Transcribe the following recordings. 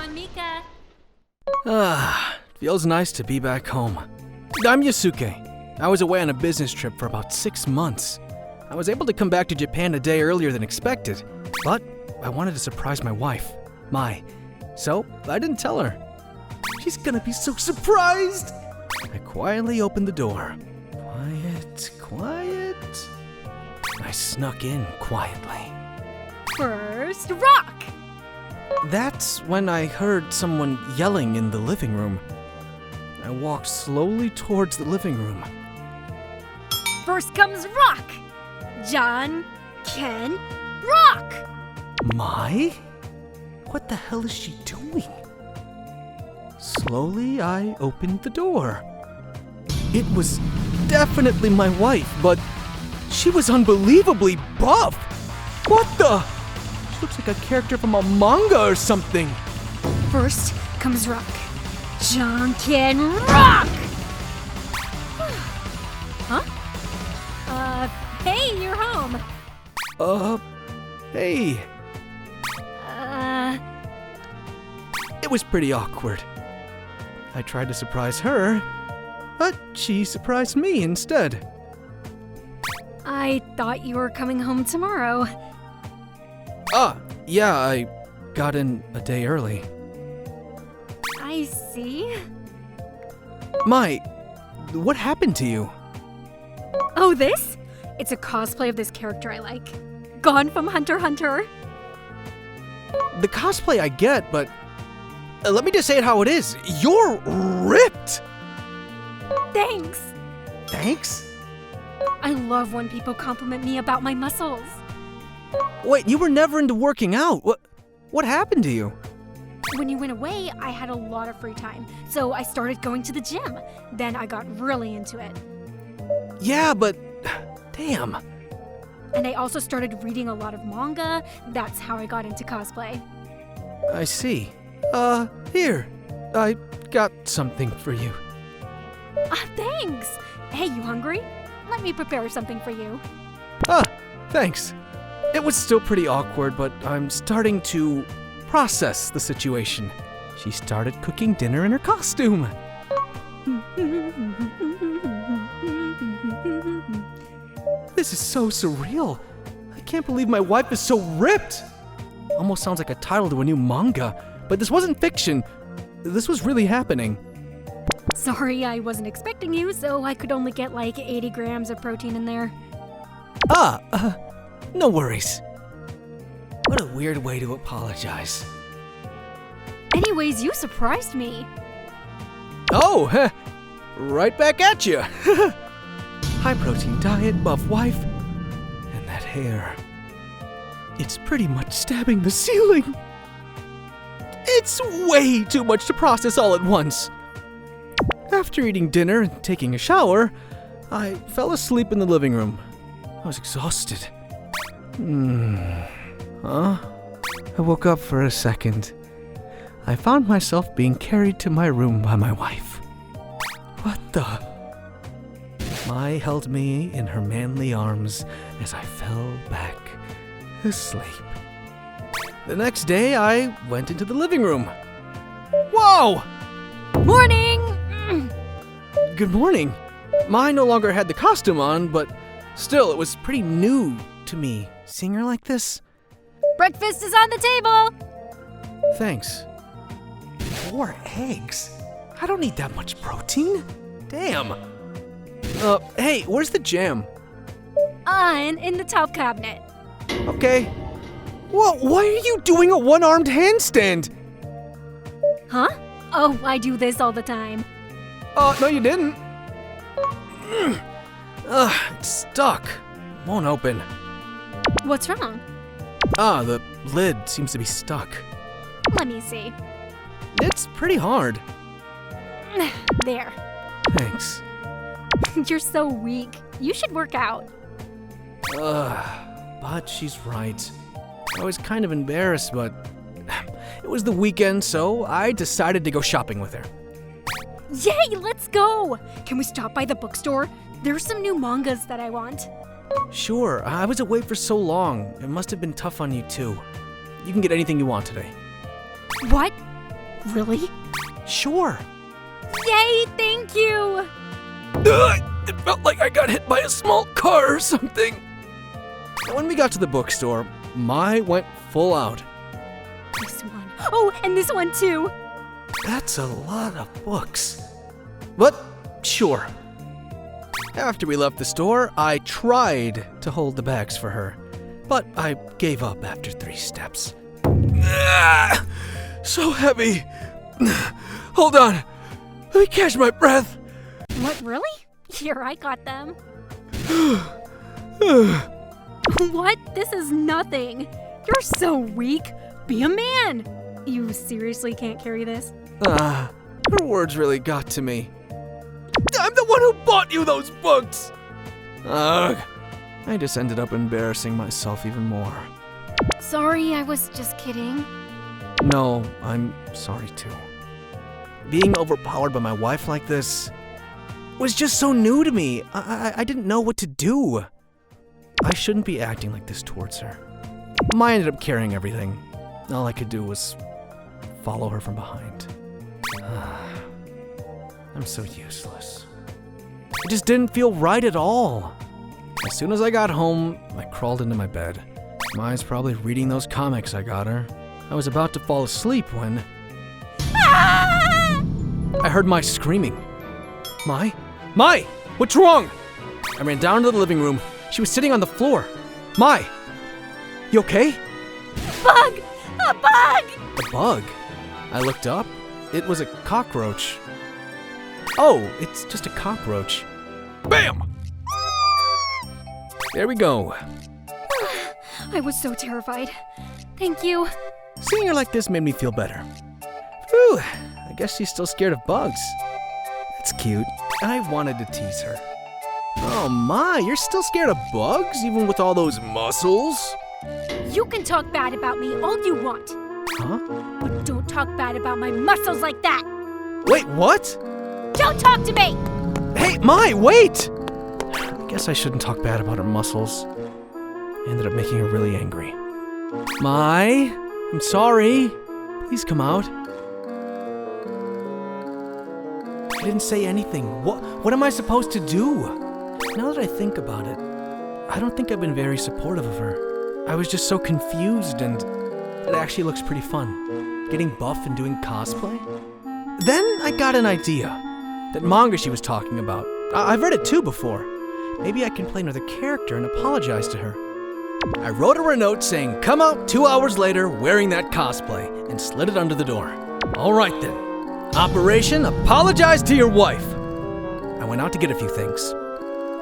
on, Mika. Feels nice to be back home. I'm Yusuke. I was away on a business trip for about 6 months. I was able to come back to Japan a day earlier than expected, but I wanted to surprise my wife, Mai. So I didn't tell her. She's gonna be so surprised! I quietly opened the door. Quiet, quiet. I snuck in quietly. First, rock! That's when I heard someone yelling in the living room. I walked slowly towards the living room. First comes rock! John, Ken, rock! Mai? What the hell is she doing? Slowly, I opened the door. It was definitely my wife, but she was unbelievably buff. What the? She looks like a character from a manga or something. First comes rock. John, Ken, rock! Huh? Hey, you're home. Hey. It was pretty awkward. I tried to surprise her, but she surprised me instead. I thought you were coming home tomorrow. Yeah, I got in a day early. I see. Mai, what happened to you? Oh, this? It's a cosplay of this character I like. Gone from Hunter x Hunter. The cosplay I get, but let me just say it how it is. You're ripped! Thanks. Thanks? I love when people compliment me about my muscles. Wait, you were never into working out. What happened to you? When you went away, I had a lot of free time, so I started going to the gym. Then I got really into it. Yeah, but damn. And I also started reading a lot of manga. That's how I got into cosplay. I see. Here. I got something for you. Thanks. Hey, you hungry? Let me prepare something for you. Thanks. It was still pretty awkward, but I'm starting to process the situation. She started cooking dinner in her costume. This is so surreal. I can't believe my wife is so ripped. Almost sounds like a title to a new manga, but this wasn't fiction. This was really happening. Sorry, I wasn't expecting you, so I could only get like 80 grams of protein in there. No worries. What a weird way to apologize. Anyways, you surprised me. Oh, right back at you. High protein diet, buff wife, and that hair. It's pretty much stabbing the ceiling. It's way too much to process all at once. After eating dinner and taking a shower, I fell asleep in the living room. I was exhausted. I woke up for a second. I found myself being carried to my room by my wife. What the? Mai held me in her manly arms as I fell back asleep. The next day, I went into the living room. Whoa! Morning! Good morning. Mai no longer had the costume on, but still, it was pretty new to me seeing her like this. Breakfast is on the table! Thanks. 4 eggs? I don't need that much protein. Damn. Hey, where's the jam? In the top cabinet. Okay. Whoa, why are you doing a one-armed handstand? Huh? Oh, I do this all the time. No you didn't. It's stuck. Won't open. What's wrong? The lid seems to be stuck. Let me see. It's pretty hard. There. Thanks. You're so weak. You should work out. But she's right. I was kind of embarrassed, but it was the weekend, so I decided to go shopping with her. Yay, let's go! Can we stop by the bookstore? There's some new mangas that I want. Sure, I was away for so long. It must have been tough on you too. You can get anything you want today. What? Really? Sure. Yay, thank you! It felt like I got hit by a small car or something. When we got to the bookstore, Mai went full out. This one. Oh, and this one too. That's a lot of books. But, sure. After we left the store, I tried to hold the bags for her, but I gave up after 3 steps. So heavy. Hold on. Let me catch my breath. What, really? Here, I got them. What? This is nothing. You're so weak. Be a man. You seriously can't carry this? Her words really got to me. I'm the one who bought you those books! Ugh. I just ended up embarrassing myself even more. Sorry, I was just kidding. No, I'm sorry too. Being overpowered by my wife like this was just so new to me. I didn't know what to do. I shouldn't be acting like this towards her. I ended up carrying everything. All I could do was follow her from behind. I'm so useless. It just didn't feel right at all. As soon as I got home, I crawled into my bed. Mai's probably reading those comics I got her. I was about to fall asleep when... I heard Mai screaming. Mai? Mai! What's wrong? I ran down to the living room. She was sitting on the floor. Mai! You okay? Bug! A bug! A bug? I looked up. It was a cockroach. Oh, it's just a cockroach. Bam! There we go. I was so terrified. Thank you. Seeing her like this made me feel better. Whew, I guess she's still scared of bugs. That's cute. I wanted to tease her. Oh my, you're still scared of bugs, even with all those muscles? You can talk bad about me all you want. Huh? But don't talk bad about my muscles like that. Wait, what? Don't talk to me! Hey, Mai, wait! I guess I shouldn't talk bad about her muscles. I ended up making her really angry. Mai, I'm sorry. Please come out. I didn't say anything. What am I supposed to do? Now that I think about it, I don't think I've been very supportive of her. I was just so confused, and it actually looks pretty fun. Getting buff and doing cosplay. Then I got an idea. That manga she was talking about. I've read it too before. Maybe I can play another character and apologize to her. I wrote her a note saying, come out 2 hours later wearing that cosplay, and slid it under the door. All right then. Operation Apologize to Your Wife. I went out to get a few things.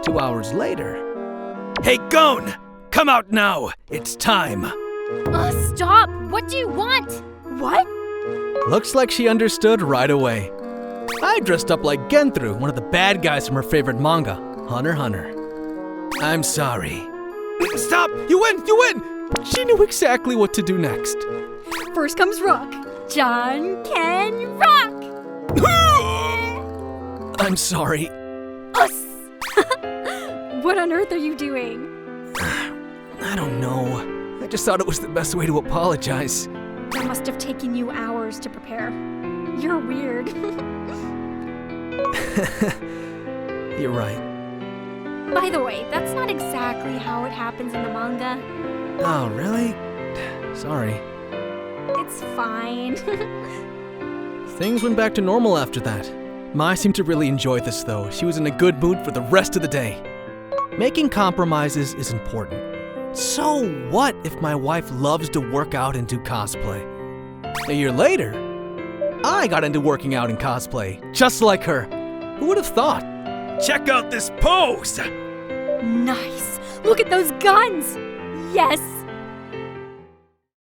2 hours later. Hey, Gon! Come out now! It's time! Stop! What do you want? What? Looks like she understood right away. I dressed up like Genthru, one of the bad guys from her favorite manga, Hunter x Hunter. I'm sorry. Stop! You win! You win! She knew exactly what to do next. First comes rock. John can rock! I'm sorry. Us! What on earth are you doing? I don't know. I just thought it was the best way to apologize. It must have taken you hours to prepare. You're weird. You're right. By the way, that's not exactly how it happens in the manga. Oh, really? Sorry. It's fine. Things went back to normal after that. Mai seemed to really enjoy this, though. She was in a good mood for the rest of the day. Making compromises is important. So what if my wife loves to work out and do cosplay? A year later, I got into working out and cosplay, just like her. Who would have thought? Check out this pose! Nice. Look at those guns. Yes.